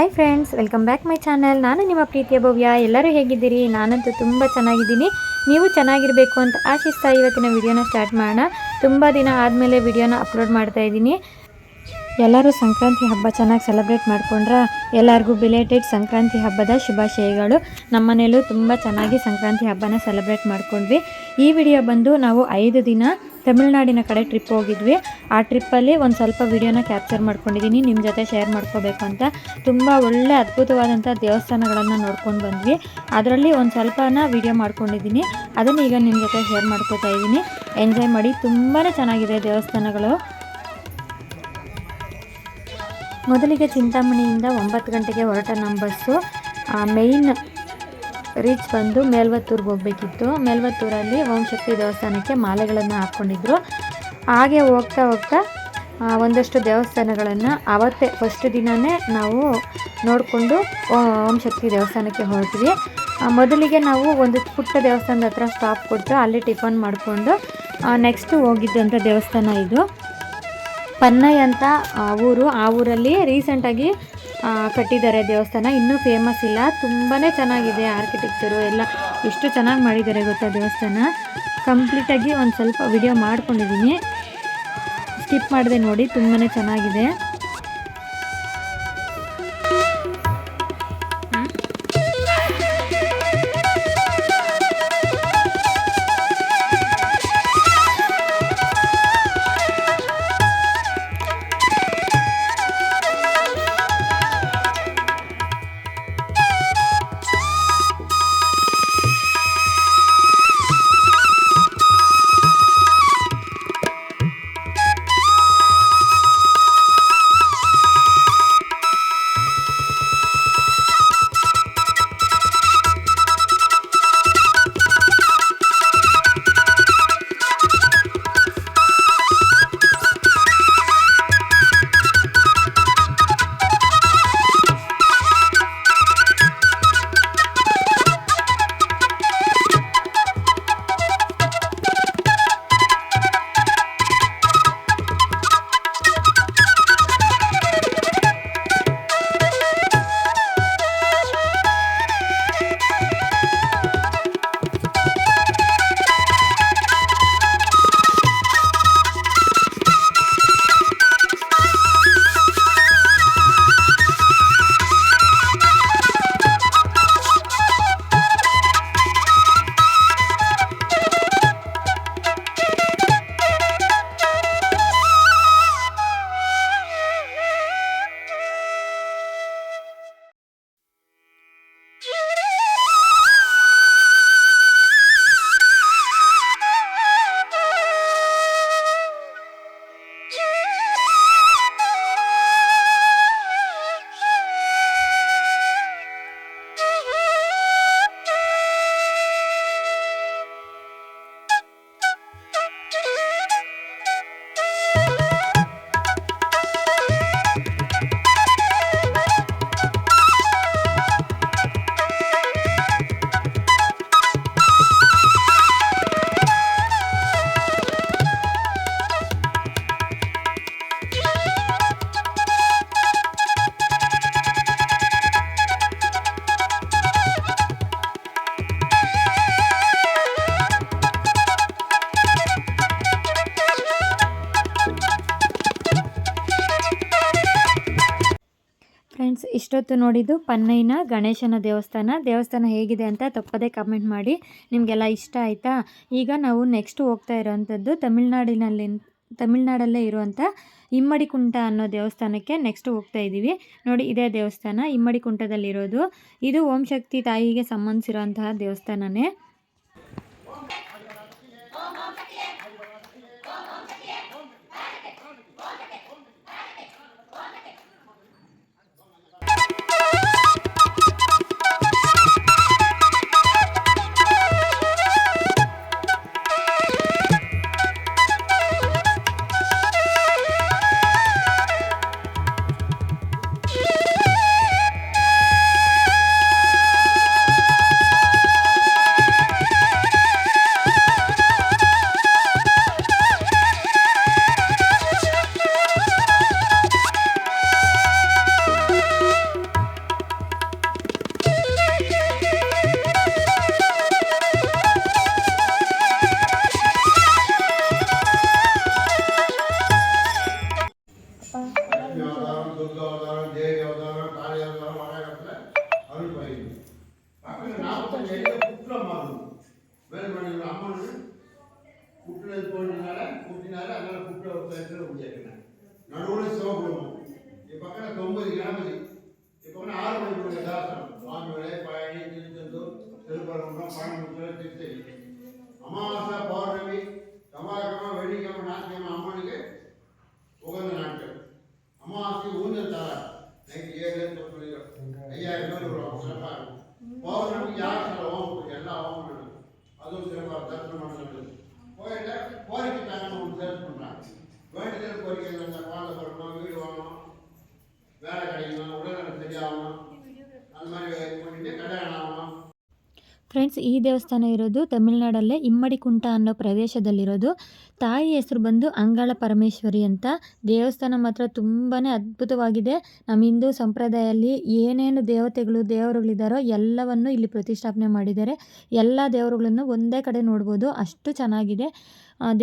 Hi friends, welcome back my channel. ನಾನು ನಿಮ್ಮ ಪ್ರೀತಿಯ ಭವ್ಯ. ಎಲ್ಲರೂ ಹೇಗಿದ್ದೀರಿ? ನಾನಂತೂ ತುಂಬ ಚೆನ್ನಾಗಿದ್ದೀನಿ. ನೀವು ಚೆನ್ನಾಗಿರಬೇಕು ಅಂತ ಆಶಿಸ್ತಾ ಇವತ್ತಿನ ವಿಡಿಯೋನ ಸ್ಟಾರ್ಟ್ ಮಾಡೋಣ. ತುಂಬ ದಿನ ಆದಮೇಲೆ ವಿಡಿಯೋನ ಅಪ್ಲೋಡ್ ಮಾಡ್ತಾ ಇದ್ದೀನಿ. ಎಲ್ಲರೂ ಸಂಕ್ರಾಂತಿ ಹಬ್ಬ ಚೆನ್ನಾಗಿ ಸೆಲೆಬ್ರೇಟ್ ಮಾಡ್ಕೊಂಡ್ರೆ ಎಲ್ಲರಿಗೂ ಬಿಲೇಟೆಡ್ ಸಂಕ್ರಾಂತಿ ಹಬ್ಬದ ಶುಭಾಶಯಗಳು. ನಮ್ಮ ಮನೆಯಲ್ಲೂ ತುಂಬ ಚೆನ್ನಾಗಿ ಸಂಕ್ರಾಂತಿ ಹಬ್ಬನ ಸೆಲೆಬ್ರೇಟ್ ಮಾಡ್ಕೊಂಡ್ವಿ. ಈ ವಿಡಿಯೋ ಬಂದು ನಾವು 5 ದಿನ ತಮಿಳ್ನಾಡಿನ ಕಡೆ ಟ್ರಿಪ್ ಹೋಗಿದ್ವಿ. ಆ ಟ್ರಿಪ್ಪಲ್ಲಿ ಒಂದು ಸ್ವಲ್ಪ ವಿಡಿಯೋನ ಕ್ಯಾಪ್ಚರ್ ಮಾಡ್ಕೊಂಡಿದ್ದೀನಿ, ನಿಮ್ಮ ಜೊತೆ ಶೇರ್ ಮಾಡ್ಕೋಬೇಕು ಅಂತ. ತುಂಬ ಒಳ್ಳೆ ಅದ್ಭುತವಾದಂಥ ದೇವಸ್ಥಾನಗಳನ್ನು ನೋಡ್ಕೊಂಡು ಬಂದ್ವಿ. ಅದರಲ್ಲಿ ಒಂದು ಸ್ವಲ್ಪನ ವಿಡಿಯೋ ಮಾಡ್ಕೊಂಡಿದ್ದೀನಿ, ಅದನ್ನು ಈಗ ನಿಮ್ಮ ಜೊತೆ ಶೇರ್ ಮಾಡ್ಕೋತಾ ಇದ್ದೀನಿ. ಎಂಜಾಯ್ ಮಾಡಿ. ತುಂಬಾ ಚೆನ್ನಾಗಿದೆ ದೇವಸ್ಥಾನಗಳು. ಮೊದಲಿಗೆ ಚಿಂತಾಮಣಿಯಿಂದ 9 ಗಂಟೆಗೆ ಹೊರಟ ನಮ್ಮ ಬಸ್ಸು ಮೇಯ್ನ್ ರೀಚ್ ಬಂದು ಮೇಲ್ವತ್ತೂರಿಗೆ ಹೋಗಬೇಕಿತ್ತು. ಮೇಲ್ವತ್ತೂರಲ್ಲಿ ಓಂ ಶಕ್ತಿ ದೇವಸ್ಥಾನಕ್ಕೆ ಮಾಲೆಗಳನ್ನು ಹಾಕ್ಕೊಂಡಿದ್ರು. ಹಾಗೆ ಹೋಗ್ತಾ ಹೋಗ್ತಾ ಒಂದಷ್ಟು ದೇವಸ್ಥಾನಗಳನ್ನು ಆವತ್ತೇ ಫಸ್ಟ್ ದಿನವೇ ನಾವು ನೋಡಿಕೊಂಡು ಓಂ ಶಕ್ತಿ ದೇವಸ್ಥಾನಕ್ಕೆ ಹೊರಟ್ವಿ. ಮೊದಲಿಗೆ ನಾವು ಒಂದು ಪುಟ್ಟ ದೇವಸ್ಥಾನದ ಹತ್ರ ಸ್ಟಾಪ್ ಕೊಟ್ಟು ಅಲ್ಲಿ ಟಿಫನ್ ಮಾಡಿಕೊಂಡು ನೆಕ್ಸ್ಟು ಹೋಗಿದ್ದಂಥ ದೇವಸ್ಥಾನ ಇದು ಪನ್ನೈ ಅಂತ ಊರು. ಆ ಊರಲ್ಲಿ ರೀಸೆಂಟಾಗಿ ಕಟ್ಟಿದ್ದಾರೆ ದೇವಸ್ಥಾನ, ಇನ್ನೂ ಫೇಮಸ್ ಇಲ್ಲ. ತುಂಬಾ ಚೆನ್ನಾಗಿದೆ ಆರ್ಕಿಟೆಕ್ಚರು ಎಲ್ಲ, ಎಷ್ಟು ಚೆನ್ನಾಗಿ ಮಾಡಿದ್ದಾರೆ ಗೊತ್ತಾ ದೇವಸ್ಥಾನ. ಕಂಪ್ಲೀಟಾಗಿ ಒಂದು ಸ್ವಲ್ಪ ವಿಡಿಯೋ ಮಾಡ್ಕೊಂಡಿದ್ದೀನಿ, ಸ್ಕಿಪ್ ಮಾಡಿದೆ ನೋಡಿ. ತುಂಬಾ ಚೆನ್ನಾಗಿದೆ. ಫ್ರೆಂಡ್ಸ್, ಇಷ್ಟೊತ್ತು ನೋಡಿದ್ದು ಪನ್ನೈನ ಗಣೇಶನ ದೇವಸ್ಥಾನ ಹೇಗಿದೆ ಅಂತ ತಪ್ಪದೇ ಕಮೆಂಟ್ ಮಾಡಿ. ನಿಮಗೆಲ್ಲ ಇಷ್ಟ ಆಯಿತಾ? ಈಗ ನಾವು ನೆಕ್ಸ್ಟ್ ಹೋಗ್ತಾ ಇರೋವಂಥದ್ದು ತಮಿಳ್ನಾಡಲ್ಲೇ ಇರುವಂಥ ಇಮ್ಮಡಿಕುಂಟ ಅನ್ನೋ ದೇವಸ್ಥಾನಕ್ಕೆ ನೆಕ್ಸ್ಟ್ ಹೋಗ್ತಾ ಇದ್ದೀವಿ. ನೋಡಿ, ಇದೇ ದೇವಸ್ಥಾನ ಇಮ್ಮಡಿಕುಂಟದಲ್ಲಿರೋದು. ಇದು ಓಂ ಶಕ್ತಿ ತಾಯಿಗೆ ಸಂಬಂಧಿಸಿರುವಂತಹ ದೇವಸ್ಥಾನನೇ. குற்றம் மாறணும். வேலுமணி அம்மன் குட்டில் குட்டினால அதனால குற்ற முடியாது. நடுவில் சிவகுடும்பம் இப்பக்கம் 9 கணபதி இப்பக்கம் 6 மணி தாசனம் மாமிவளை பழனி திருச்செந்தூர் திருப்பரங்குன்றம் பழமுத்தூர் திருத்தணி அமாவாசை பௌர்ணமி செவ்வாய்க்கிழமை வெள்ளிக்கிழமை ஞாயிற்றுக்கிழமை அம்மனுக்கு உகந்த நாட்கள். அமாவாசை ஊஞ்சல் தர நைட்டு 7 5000 பேர் வருவாங்க. சிறப்பாக இருக்கும். பௌர்ணமிக்கு யார் சில ஓம் எல்லா ஓமும் நடக்கும். அதுவும் சிறப்பாக தரிசனம் நடந்தது. கோயிலில் கோரிக்கை தாங்கன்னு ஒன்று சேர்த்து பண்ணுறாங்க. வேண்டுதல் கோரிக்கை குழந்தை பிறக்கணும், வீடு வாங்கணும், வேலை கிடைக்கணும், உடல்நலம் சரியாகணும், அந்த மாதிரி பண்ணிட்டு கல்யாணம் ஆகணும். ಫ್ರೆಂಡ್ಸ್, ಈ ದೇವಸ್ಥಾನ ಇರೋದು ತಮಿಳ್ನಾಡಲ್ಲೇ ಇಮ್ಮಡಿಕುಂಟ ಅನ್ನೋ ಪ್ರದೇಶದಲ್ಲಿರೋದು. ತಾಯಿ ಹೆಸರು ಬಂದು ಅಂಗಾಳ ಪರಮೇಶ್ವರಿ ಅಂತ. ದೇವಸ್ಥಾನ ಮಾತ್ರ ತುಂಬಾ ಅದ್ಭುತವಾಗಿದೆ. ನಮ್ಮ ಹಿಂದೂ ಸಂಪ್ರದಾಯದಲ್ಲಿ ಏನೇನು ದೇವರುಗಳಿದ್ದಾರೋ ಎಲ್ಲವನ್ನು ಇಲ್ಲಿ ಪ್ರತಿಷ್ಠಾಪನೆ ಮಾಡಿದ್ದಾರೆ. ಎಲ್ಲ ದೇವರುಗಳನ್ನು ಒಂದೇ ಕಡೆ ನೋಡ್ಬೋದು, ಅಷ್ಟು ಚೆನ್ನಾಗಿದೆ.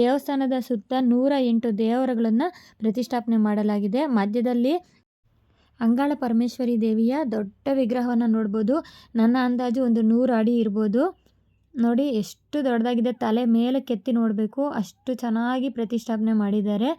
ದೇವಸ್ಥಾನದ ಸುತ್ತ 108 ದೇವರುಗಳನ್ನು ಪ್ರತಿಷ್ಠಾಪನೆ ಮಾಡಲಾಗಿದೆ. ಮಧ್ಯದಲ್ಲಿ ಅಂಗಾಳ ಪರಮೇಶ್ವರಿ ದೇವಿಯ ದೊಡ್ಡ ವಿಗ್ರಹವನ್ನು ನೋಡ್ಬೋದು. ನನ್ನ ಅಂದಾಜು ಒಂದು 100 ಅಡಿ ಇರ್ಬೋದು. ನೋಡಿ ಎಷ್ಟು ದೊಡ್ಡದಾಗಿದೆ. ತಲೆ ಮೇಲೆ ಕೆತ್ತಿ ನೋಡಬೇಕು, ಅಷ್ಟು ಚೆನ್ನಾಗಿ ಪ್ರತಿಷ್ಠಾಪನೆ ಮಾಡಿದ್ದಾರೆ.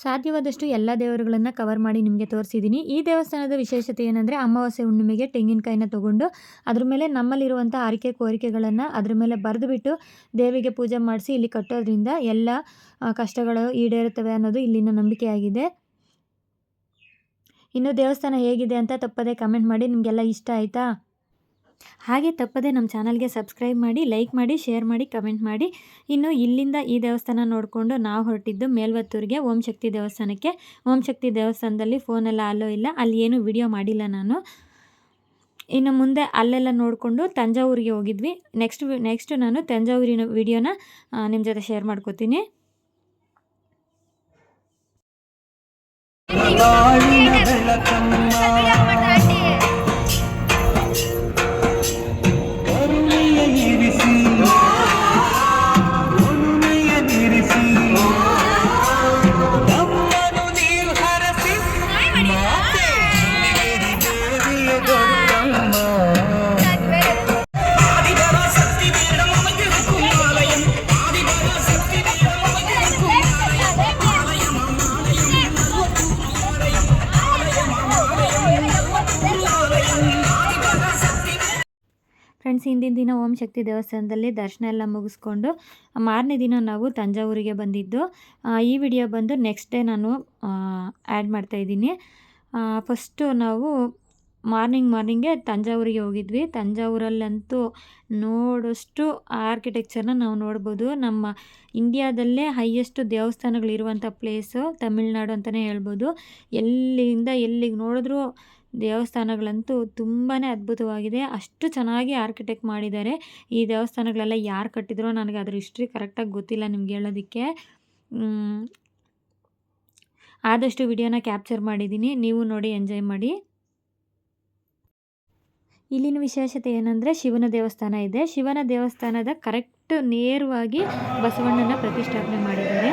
ಸಾಧ್ಯವಾದಷ್ಟು ಎಲ್ಲ ದೇವರುಗಳನ್ನು ಕವರ್ ಮಾಡಿ ನಿಮಗೆ ತೋರಿಸಿದ್ದೀನಿ. ಈ ದೇವಸ್ಥಾನದ ವಿಶೇಷತೆ ಏನಂದರೆ, ಅಮಾವಾಸ್ಯೆ ಹುಣ್ಣಿಮೆಗೆ ತೆಂಗಿನಕಾಯಿನ ತೊಗೊಂಡು ಅದ್ರ ಮೇಲೆ ನಮ್ಮಲ್ಲಿರುವಂಥ ಆರೈಕೆ ಕೋರಿಕೆಗಳನ್ನು ಅದ್ರ ಮೇಲೆ ಬರೆದುಬಿಟ್ಟು ದೇವಿಗೆ ಪೂಜೆ ಮಾಡಿಸಿ ಇಲ್ಲಿ ಕಟ್ಟೋದ್ರಿಂದ ಎಲ್ಲ ಕಷ್ಟಗಳು ಈಡೇರುತ್ತವೆ ಅನ್ನೋದು ಇಲ್ಲಿನ ನಂಬಿಕೆಯಾಗಿದೆ. ಇನ್ನು ದೇವಸ್ಥಾನ ಹೇಗಿದೆ ಅಂತ ತಪ್ಪದೆ ಕಮೆಂಟ್ ಮಾಡಿ. ನಿಮಗೆಲ್ಲ ಇಷ್ಟ ಆಯಿತಾ? ಹಾಗೆ ತಪ್ಪದೆ ನಮ್ಮ ಚಾನಲ್ಗೆ ಸಬ್ಸ್ಕ್ರೈಬ್ ಮಾಡಿ, ಲೈಕ್ ಮಾಡಿ, ಶೇರ್ ಮಾಡಿ, ಕಮೆಂಟ್ ಮಾಡಿ. ಇನ್ನು ಇಲ್ಲಿಂದ ಈ ದೇವಸ್ಥಾನ ನೋಡಿಕೊಂಡು ನಾವು ಹೊರಟಿದ್ದು ಮೇಲ್ವತ್ತೂರಿಗೆ ಓಂ ಶಕ್ತಿ ದೇವಸ್ಥಾನಕ್ಕೆ. ಓಂ ಶಕ್ತಿ ದೇವಸ್ಥಾನದಲ್ಲಿ ಫೋನೆಲ್ಲ ಅಲೋ ಇಲ್ಲ, ಅಲ್ಲಿ ಏನೂ ವಿಡಿಯೋ ಮಾಡಿಲ್ಲ ನಾನು. ಇನ್ನು ಮುಂದೆ ಅಲ್ಲೆಲ್ಲ ನೋಡಿಕೊಂಡು ತಂಜಾವೂರಿಗೆ ಹೋಗಿದ್ವಿ. ನೆಕ್ಸ್ಟ್ ನಾನು ತಂಜಾವೂರಿನ ವಿಡಿಯೋನ ನಿಮ್ಮ ಜೊತೆ ಶೇರ್ ಮಾಡ್ಕೋತೀನಿ. ಫ್ರೆಂಡ್ಸ್, ಹಿಂದಿನ ದಿನ ಓಂ ಶಕ್ತಿ ದೇವಸ್ಥಾನದಲ್ಲಿ ದರ್ಶನ ಎಲ್ಲ ಮುಗಿಸ್ಕೊಂಡು ಮಾರನೇ ದಿನ ನಾವು ತಂಜಾವೂರಿಗೆ ಬಂದಿದ್ದು. ಈ ವಿಡಿಯೋ ಬಂದು ನೆಕ್ಸ್ಟ್ ಡೇ ನಾನು ಆ್ಯಡ್ ಮಾಡ್ತಾಯಿದ್ದೀನಿ. ಫಸ್ಟು ನಾವು ಮಾರ್ನಿಂಗೇ ತಂಜಾವೂರಿಗೆ ಹೋಗಿದ್ವಿ. ತಂಜಾವೂರಲ್ಲಂತೂ ನೋಡೋಷ್ಟು ಆರ್ಕಿಟೆಕ್ಚರ್ನ ನಾವು ನೋಡ್ಬೋದು. ನಮ್ಮ ಇಂಡಿಯಾದಲ್ಲೇ ಹೈಯೆಸ್ಟ್ ದೇವಸ್ಥಾನಗಳಿರುವಂಥ ಪ್ಲೇಸು ತಮಿಳ್ನಾಡು ಅಂತಲೇ ಹೇಳ್ಬೋದು. ಎಲ್ಲಿಂದ ಎಲ್ಲಿಗೆ ನೋಡಿದ್ರೂ ದೇವಸ್ಥಾನಗಳಂತೂ ತುಂಬಾ ಅದ್ಭುತವಾಗಿದೆ. ಅಷ್ಟು ಚೆನ್ನಾಗಿ ಆರ್ಕಿಟೆಕ್ಟ್ ಮಾಡಿದ್ದಾರೆ. ಈ ದೇವಸ್ಥಾನಗಳೆಲ್ಲ ಯಾರು ಕಟ್ಟಿದ್ರೋ ನನಗೆ ಅದ್ರ ಹಿಸ್ಟ್ರಿ ಕರೆಕ್ಟಾಗಿ ಗೊತ್ತಿಲ್ಲ ನಿಮ್ಗೆ ಹೇಳೋದಕ್ಕೆ. ಆದಷ್ಟು ವಿಡಿಯೋನ ಕ್ಯಾಪ್ಚರ್ ಮಾಡಿದ್ದೀನಿ, ನೀವು ನೋಡಿ ಎಂಜಾಯ್ ಮಾಡಿ. ಇಲ್ಲಿನ ವಿಶೇಷತೆ ಏನಂದರೆ, ಶಿವನ ದೇವಸ್ಥಾನ ಇದೆ. ಶಿವನ ದೇವಸ್ಥಾನದ ಕರೆಕ್ಟ್ ನೇರವಾಗಿ ಬಸವಣ್ಣನ ಪ್ರತಿಷ್ಠಾಪನೆ ಮಾಡಿದ್ದಾರೆ.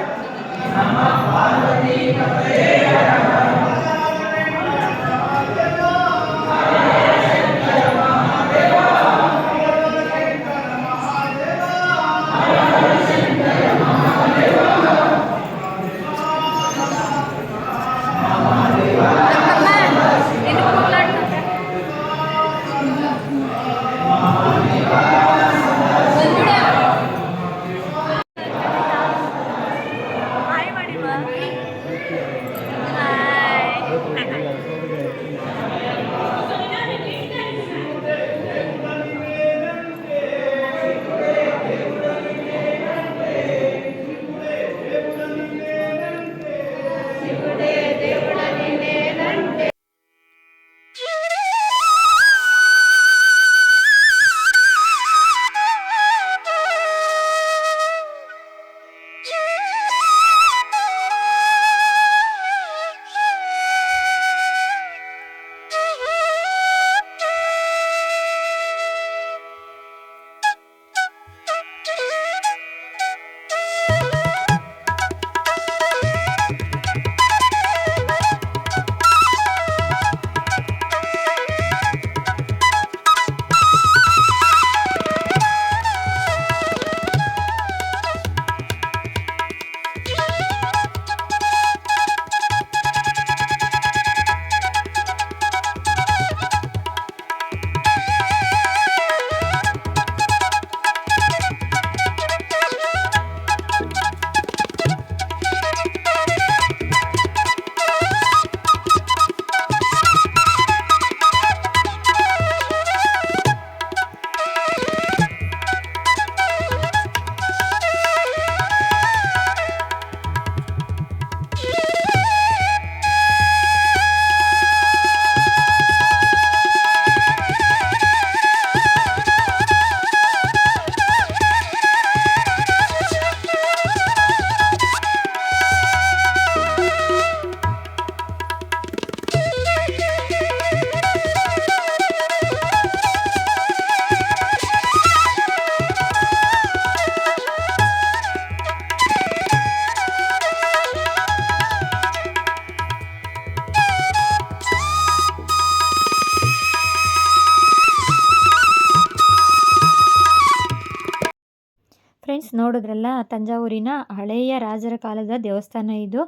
ನೋಡಿದ್ರಲ್ಲ ತಂಜಾವೂರಿನ ಹಳೆಯ ರಾಜರ ಕಾಲದ ದೇವಸ್ಥಾನ ಇದು.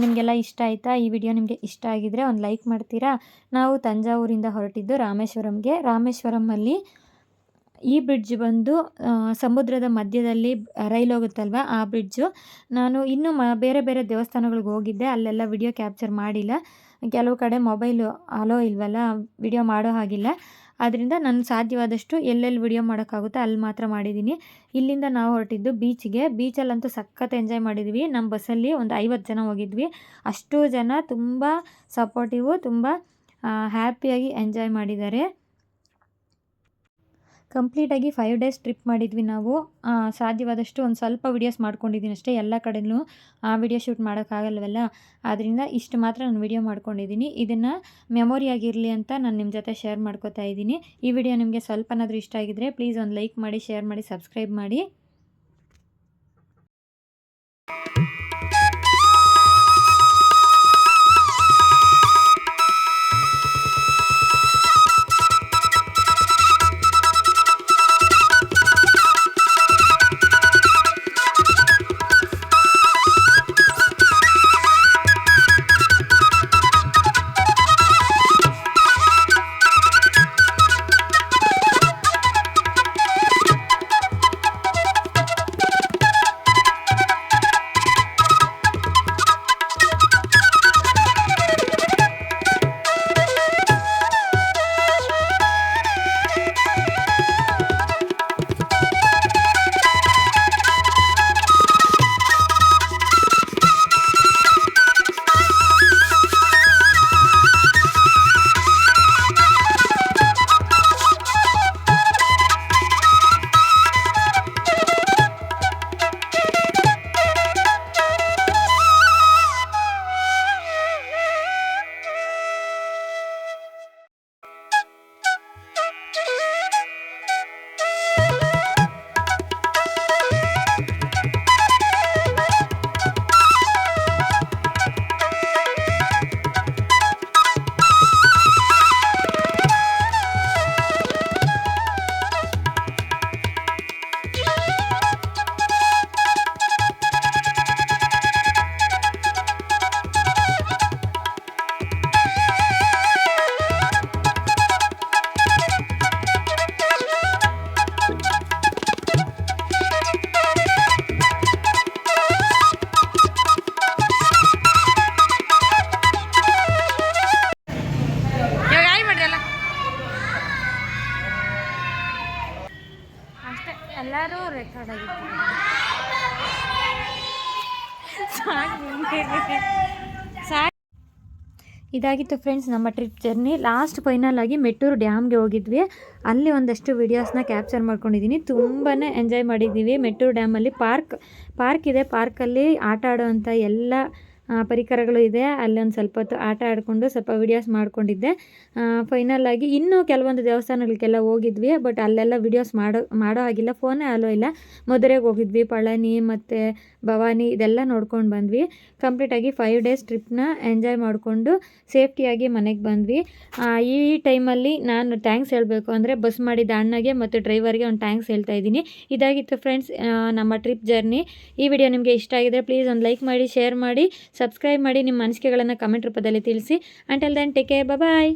ನಿಮಗೆಲ್ಲ ಇಷ್ಟ ಆಯಿತಾ? ಈ ವಿಡಿಯೋ ನಿಮಗೆ ಇಷ್ಟ ಆಗಿದ್ರೆ ಒಂದು ಲೈಕ್ ಮಾಡ್ತೀರಾ? ನಾವು ತಂಜಾವೂರಿಂದ ಹೊರಟಿದ್ದು ರಾಮೇಶ್ವರಂಗೆ. ರಾಮೇಶ್ವರಮಲ್ಲಿ ಈ ಬ್ರಿಡ್ಜ್ ಬಂದು ಸಮುದ್ರದ ಮಧ್ಯದಲ್ಲಿ ರೈಲು ಹೋಗುತ್ತಲ್ವ, ಆ ಬ್ರಿಡ್ಜು. ನಾನು ಇನ್ನೂ ಬೇರೆ ಬೇರೆ ದೇವಸ್ಥಾನಗಳಿಗೆ ಹೋಗಿದ್ದೆ, ಅಲ್ಲೆಲ್ಲ ವಿಡಿಯೋ ಕ್ಯಾಪ್ಚರ್ ಮಾಡಿಲ್ಲ. ಕೆಲವು ಕಡೆ ಮೊಬೈಲು ಅಲೋ ಇಲ್ವಲ್ಲ, ವಿಡಿಯೋ ಮಾಡೋ ಹಾಗಿಲ್ಲ. ಆದ್ದರಿಂದ ನಾನು ಸಾಧ್ಯವಾದಷ್ಟು ಎಲ್ಲೆಲ್ಲಿ ವಿಡಿಯೋ ಮಾಡೋಕ್ಕಾಗುತ್ತೋ ಅಲ್ಲಿ ಮಾತ್ರ ಮಾಡಿದ್ದೀನಿ. ಇಲ್ಲಿಂದ ನಾವು ಹೊರಟಿದ್ದು ಬೀಚ್ಗೆ. ಬೀಚಲ್ಲಂತೂ ಸಖತ್ ಎಂಜಾಯ್ ಮಾಡಿದ್ವಿ. ನಮ್ಮ ಬಸ್ಸಲ್ಲಿ ಒಂದು 50 ಜನ ಹೋಗಿದ್ವಿ. ಅಷ್ಟು ಜನ ತುಂಬ ಸಪೋರ್ಟಿವು, ತುಂಬ ಹ್ಯಾಪಿಯಾಗಿ ಎಂಜಾಯ್ ಮಾಡಿದ್ದಾರೆ. ಕಂಪ್ಲೀಟಾಗಿ 5 ಡೇಸ್ ಟ್ರಿಪ್ ಮಾಡಿದ್ವಿ ನಾವು. ಸಾಧ್ಯವಾದಷ್ಟು ಒಂದು ಸ್ವಲ್ಪ ವೀಡಿಯೋಸ್ ಮಾಡ್ಕೊಂಡಿದ್ದೀನಿ ಅಷ್ಟೇ. ಎಲ್ಲ ಕಡೆಯೂ ವಿಡಿಯೋ ಶೂಟ್ ಮಾಡೋಕ್ಕಾಗಲ್ವಲ್ಲ, ಆದ್ದರಿಂದ ಇಷ್ಟು ಮಾತ್ರ ನಾನು ವಿಡಿಯೋ ಮಾಡ್ಕೊಂಡಿದ್ದೀನಿ. ಇದನ್ನು ಮೆಮೊರಿಯಾಗಿರಲಿ ಅಂತ ನಾನು ನಿಮ್ಮ ಜೊತೆ ಶೇರ್ ಮಾಡ್ಕೋತಾ ಇದ್ದೀನಿ. ಈ ವಿಡಿಯೋ ನಿಮಗೆ ಸ್ವಲ್ಪನಾದರೂ ಇಷ್ಟ ಆಗಿದ್ರೆ ಪ್ಲೀಸ್ ಒಂದು ಲೈಕ್ ಮಾಡಿ, ಶೇರ್ ಮಾಡಿ, ಸಬ್ಸ್ಕ್ರೈಬ್ ಮಾಡಿ. ಎಲ್ಲರೂ ರೆಕಾರ್ಡ್ ಇದಾಗಿತ್ತು ಫ್ರೆಂಡ್ಸ್ ನಮ್ಮ ಟ್ರಿಪ್ ಜರ್ನಿ. ಲಾಸ್ಟ್ ಫೈನಲ್ ಆಗಿ ಮೆಟ್ಟೂರು ಡ್ಯಾಮ್ಗೆ ಹೋಗಿದ್ವಿ. ಅಲ್ಲಿ ಒಂದಷ್ಟು ವೀಡಿಯೋಸ್ನ ಕ್ಯಾಪ್ಚರ್ ಮಾಡ್ಕೊಂಡಿದ್ದೀನಿ. ತುಂಬಾ ಎಂಜಾಯ್ ಮಾಡಿದ್ದೀವಿ. ಮೆಟ್ಟೂರು ಡ್ಯಾಮಲ್ಲಿ ಪಾರ್ಕ್ ಇದೆ. ಪಾರ್ಕಲ್ಲಿ ಆಟ ಆಡೋವಂಥ ಎಲ್ಲ ಪರಿಕರಗಳು ಇದೆ. ಅಲ್ಲೊಂದು ಸ್ವಲ್ಪ ಹೊತ್ತು ಆಟ ಆಡಿಕೊಂಡು ಸ್ವಲ್ಪ ವೀಡಿಯೋಸ್ ಮಾಡ್ಕೊಂಡಿದ್ದೆ. ಫೈನಲ್ ಆಗಿ ಇನ್ನೂ ಕೆಲವೊಂದು ದೇವಸ್ಥಾನಗಳಿಗೆಲ್ಲ ಹೋಗಿದ್ವಿ, ಬಟ್ ಅಲ್ಲೆಲ್ಲ ವೀಡಿಯೋಸ್ ಮಾಡೋ ಹಾಗಿಲ್ಲ, ಫೋನೇ ಅಲೋ ಇಲ್ಲ. ಮಧುರೆಗೆ ಹೋಗಿದ್ವಿ, ಪಳನಿ ಮತ್ತು ಭವಾನಿ ಇದೆಲ್ಲ ನೋಡ್ಕೊಂಡು ಬಂದ್ವಿ. ಕಂಪ್ಲೀಟಾಗಿ 5 ಡೇಸ್ ಟ್ರಿಪ್ನ ಎಂಜಾಯ್ ಮಾಡಿಕೊಂಡು ಸೇಫ್ಟಿಯಾಗಿ ಮನೆಗೆ ಬಂದ್ವಿ. ಈ ಟೈಮಲ್ಲಿ ನಾನು ಥ್ಯಾಂಕ್ಸ್ ಹೇಳಬೇಕು ಅಂದರೆ ಬಸ್ ಮಾಡಿದ ಅಣ್ಣಗೆ ಮತ್ತು ಡ್ರೈವರ್ಗೆ ಒಂದು ಥ್ಯಾಂಕ್ಸ್ ಹೇಳ್ತಾ ಇದ್ದೀನಿ. ಇದಾಗಿತ್ತು ಫ್ರೆಂಡ್ಸ್ ನಮ್ಮ ಟ್ರಿಪ್ ಜರ್ನಿ. ಈ ವಿಡಿಯೋ ನಿಮಗೆ ಇಷ್ಟ ಆಗಿದ್ರೆ ಪ್ಲೀಸ್ ಒಂದು ಲೈಕ್ ಮಾಡಿ, ಶೇರ್ ಮಾಡಿ, ಸಬ್ಸ್ಕ್ರೈಬ್ ಮಾಡಿ, ನಿಮ್ಮ ಅನಿಸಿಕೆಗಳನ್ನು ಕಮೆಂಟ್ ರೂಪದಲ್ಲಿ ತಿಳಿಸಿ. ಅಂಟಿಲ್ ದೆನ್ ಟೇಕ್ ಕೇರ್, ಬಾಯ್.